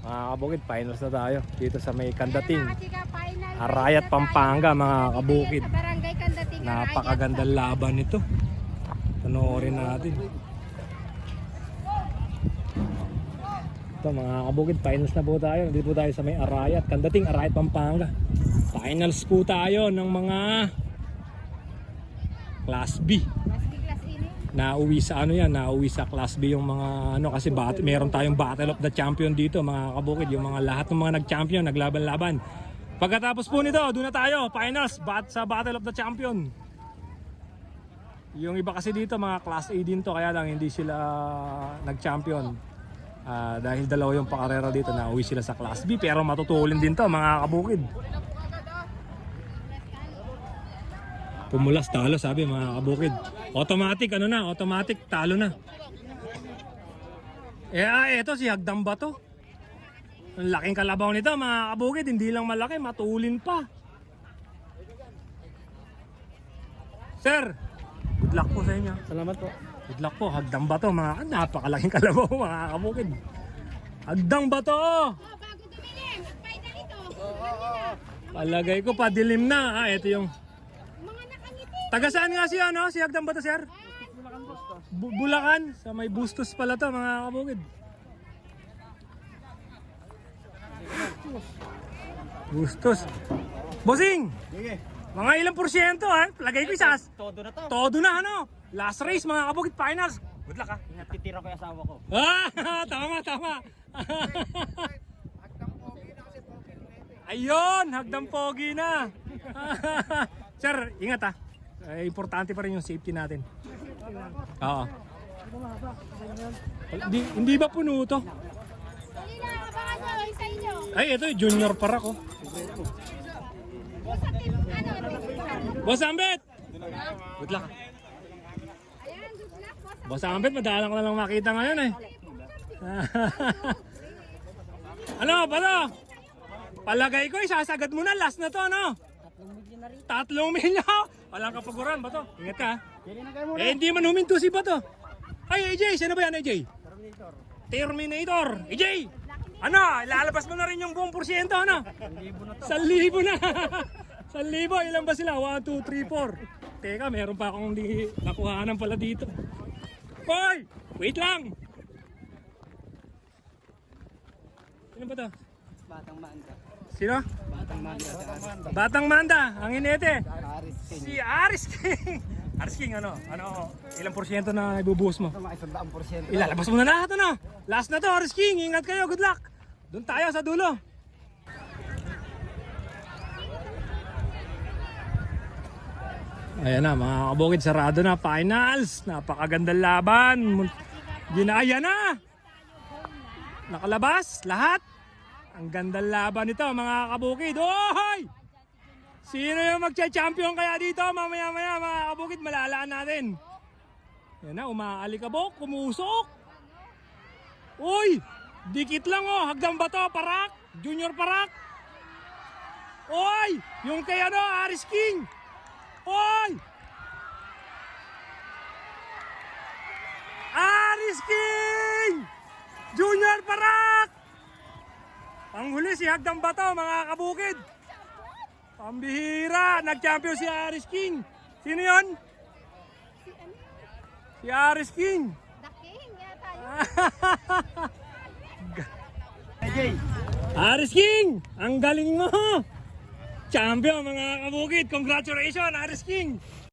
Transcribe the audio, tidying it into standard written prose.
Mga kabukid, finals na tayo dito sa may Candating, Arayat, Pampanga mga kabukid. Napakagandang laban nito. Panoorin natin. Ito mga kabukid, finals na po tayo. Dito po tayo sa may Arayat, Candating, Arayat, Pampanga. Finals po tayo ng mga Class B. Nauwi sa nauwi sa Class B yung mga kasi meron tayong Battle of the Champion dito mga kabukid, yung mga lahat ng mga nag-champion naglaban-laban. Pagkatapos po nito, doon na tayo, finals sa Battle of the Champion. Yung iba kasi dito mga Class A din to, kaya lang hindi sila nag-champion. Dahil dalawa yung pakarera dito, nauwi sila sa Class B, pero matutulin din to mga kabukid. Pumulas talo sabi mga kabukid. Automatic automatic talo na. Eto si Hagdam ba to? Ang laking kalabaw nito mga kabukid, hindi lang malaki, matulin pa. Sir, good luck po sa inyo. Salamat po. Good luck po, Hagdam ba to? Napakalaking kalabaw mga kabukid. Hagdam ba to? Bago dumilim, final ito. Palagay ko padilim na. Ito yung Mga nakangiti. taga saan nga si Hagdam ba to, sir? Bulacan, sa may Bustos pala to mga kabukid. Bustos. Bossing! Sige. Mga ilang porsyento Lagay ko isas. Todo na to. Todo na Last race mga kabukid, finals. Good luck Ingat Titira ko yung asawa ko. Tama. Ayun, Hagdam pogi na. Sir, ingat importante pa rin yung safety natin. Oo. Hindi ba puno to? Dali na, abangan ko sa inyo. Ay, ito junior para ko. Boss Ambet! Good luck. Ayan, good luck po. Boss Ambet, madalang ko na lang makita ngayon Ano, pala? Palagay ko, isasagad mo na. Last na to, 3 milyon. Walang kapaguran ba to? Ingat ka. Hindi man huminto si ba to? Ay, AJ, sino ba yan, AJ? Terminator. AJ! Ilalabas mo na rin yung buong porsyento, 1,000 na. 1,000, ilan ba sila? 1, 2, 3, 4. Teka, meron pa akong hindi nakuhanan pala dito. Hoy! Wait lang! Sino ba to? Batang Manda. Sino? Batang Manda. Batang Manda, ang inete. Aris King. Si Aris King. Aris King, ilang porsyento na ibubuhos mo? Mga 100%. Ilalabas mo na lahat, Last na to, Aris King. Ingat kayo, good luck. Doon tayo sa dulo. Ayan na, mga kabukid, sarado na, finals. Napakagandang laban. Ginaya na. Nakalabas, lahat. Ang gandang laban nito, mga kabukid. Ohoy! Sino yung magcha-champion kaya dito? Mamaya-maya, mga kabukid, malalaan natin. Yan na, umaalikabok, kumusok. Uy! Dikit lang Hagdam ba to? Parak! Junior Parak! Uy! Yung kay Aris King! Uy! Aris King! Junior Parak! Panghuli si Hagdam ba to, mga kabukid? Pambihira! Nag-champion si Aris King! Sino yun? Si Aris King! The King yata yun. Aris King! Ang galing mo! Champion mga kabukid! Congratulations Aris King!